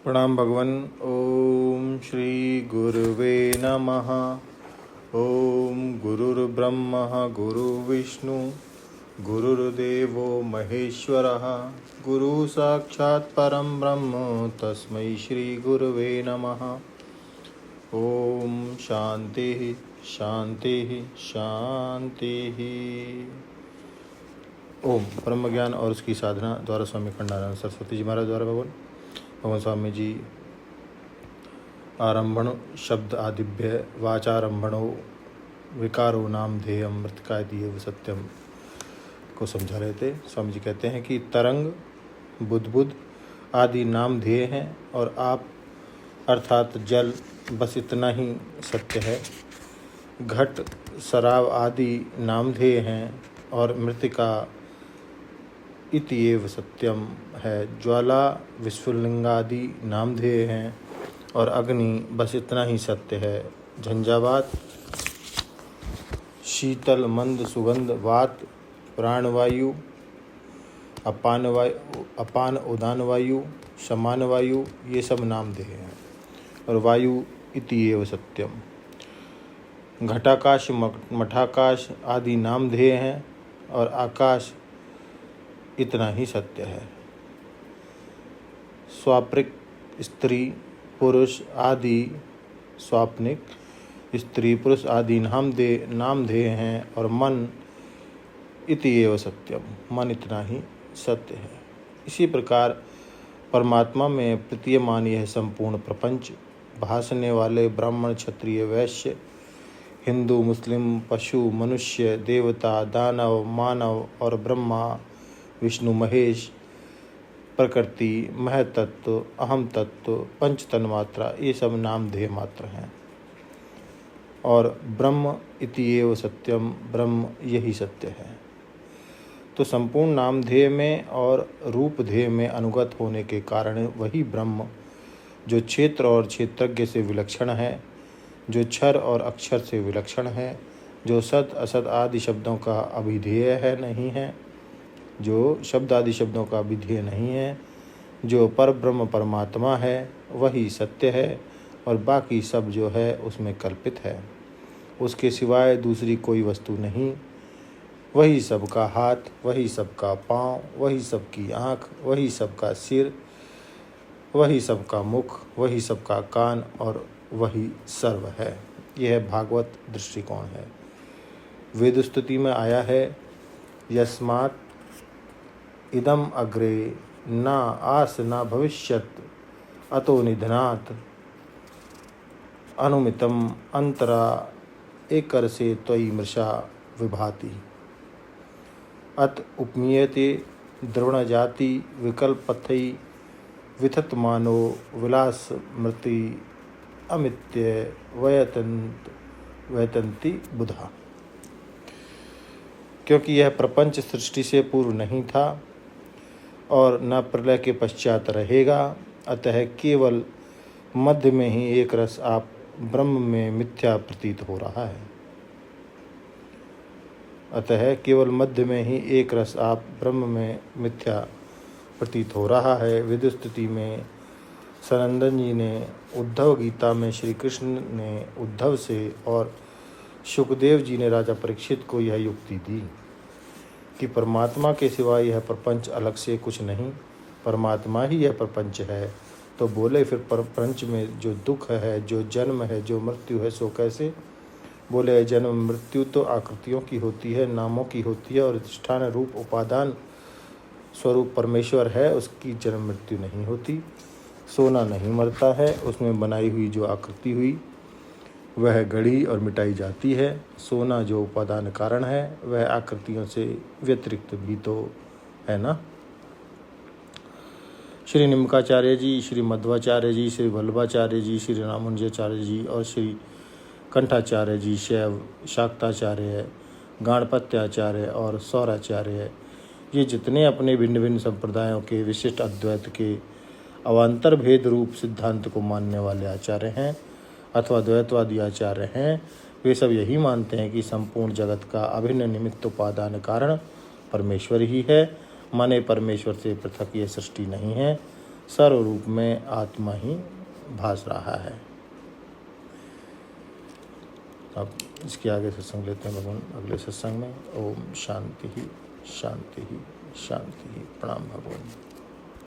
प्रणाम भगवन। ओम श्री गुरुवे नमः। ओम गुरुर्ब्रह्मा गुरुर्विष्णु गुरुर्देवो महेश्वरः गुरु साक्षात् परं ब्रह्म तस्मै श्री गुरुवे नमः। ओम शांति शांति शांति। ओम ब्रह्म ज्ञान और उसकी साधना द्वारा स्वामी खंडानंद सरस्वती जी महाराज द्वारा भगवान स्वामी जी आरंभण शब्द आदिभ्य वाचारंभणो विकारो नाम ध्येयम मृतकाय दिए सत्यम को समझा रहे थे। स्वामी जी कहते हैं कि तरंग बुद्ध आदि नाम ध्येय हैं और आप अर्थात जल बस इतना ही सत्य है। घट शराब आदि नाम ध्येय हैं और मृतिका इति एव सत्यम है। ज्वाला विस्फुलिंगादि नामधेय हैं और अग्नि बस इतना ही सत्य है। झंझावात शीतल मंद सुगंध वात प्राणवायु अपान उदान वायु समान वायु ये सब नामधेय हैं और वायु इति एव सत्यम। घटाकाश मठाकाश आदि नामधेय हैं और आकाश इतना ही सत्य है। स्वाप्निक स्त्री पुरुष आदि स्वाप्निक स्त्री पुरुष आदि नामधेय हैं और मन इति एव सत्यम मन इतना ही सत्य है। इसी प्रकार परमात्मा में प्रतीयमान यह संपूर्ण प्रपंच भासने वाले ब्राह्मण क्षत्रिय वैश्य हिंदू मुस्लिम पशु मनुष्य देवता दानव मानव और ब्रह्मा विष्णु महेश प्रकृति महतत्व अहम तत्व पंच तन्मात्रा ये सब नामधेय मात्र हैं और ब्रह्म इति एव सत्यम ब्रह्म यही सत्य है। तो संपूर्ण नामधेय में और रूपधेय में अनुगत होने के कारण वही ब्रह्म जो क्षेत्र और क्षेत्रज्ञ से विलक्षण है, जो क्षर और अक्षर से विलक्षण है, जो सत असत आदि शब्दों का अभिधेय है नहीं है, जो शब्द आदि शब्दों का विधेय नहीं है, जो पर ब्रह्म परमात्मा है वही सत्य है और बाकी सब जो है उसमें कल्पित है। उसके सिवाय दूसरी कोई वस्तु नहीं। वही सबका हाथ, वही सबका पाँव, वही सबकी आँख, वही सबका सिर, वही सबका मुख, वही सबका कान और वही सर्व है। यह भागवत दृष्टिकोण है। वेद स्तुति में आया है यस्मात् इदम अग्रे न आस न भविष्यत अतो निधनात् अनुमितम अंतरा एकर से त्वयि मृषा विभाति अत उपमीयते द्रवण जाति विकल्पथै विथतमानो विलास मृति अमित्य वयतन्ति बुधा। क्योंकि यह प्रपंच सृष्टि से पूर्व नहीं था और न प्रलय के पश्चात रहेगा, अतः केवल मध्य में ही एक रस आप ब्रह्म में मिथ्या प्रतीत हो रहा है। अतः केवल मध्य में ही एक रस आप ब्रह्म में मिथ्या प्रतीत हो रहा है। विदुस्तुति में सनंदन जी ने उद्धव गीता में श्री कृष्ण ने उद्धव से और शुकदेव जी ने राजा परीक्षित को यह युक्ति दी कि परमात्मा के सिवाय यह प्रपंच अलग से कुछ नहीं, परमात्मा ही यह प्रपंच है। तो बोले फिर प्रपंच में जो दुख है, जो जन्म है, जो मृत्यु है, सो कैसे? बोले जन्म मृत्यु तो आकृतियों की होती है, नामों की होती है और अधिष्ठान रूप उपादान स्वरूप परमेश्वर है, उसकी जन्म मृत्यु नहीं होती। सोना नहीं मरता है, उसमें बनाई हुई जो आकृति हुई वह गढ़ी और मिटाई जाती है। सोना जो उपादान कारण है वह आकृतियों से व्यतिरिक्त भी तो है ना। श्री निम्काचार्य जी, श्री मध्वाचार्य जी, श्री वल्लभाचार्य जी, श्री रामानुजाचार्य जी और श्री कंठाचार्य जी, शैव शाक्ताचार्य, गाणपत्याचार्य और सौराचार्य, ये जितने अपने भिन्न भिन्न संप्रदायों के विशिष्ट अद्वैत के अवान्तर भेद रूप सिद्धांत को मानने वाले आचार्य हैं अथवा द्वैतवादी आचार्य हैं, वे सब यही मानते हैं कि संपूर्ण जगत का अभिन्न निमित्त उपादान कारण परमेश्वर ही है। माने परमेश्वर से पृथक ये सृष्टि नहीं है। सर्वरूप में आत्मा ही भास रहा है। अब इसके आगे सत्संग लेते हैं भगवान अगले सत्संग में। ओम शांति ही शांति ही शांति ही। प्रणाम भगवान।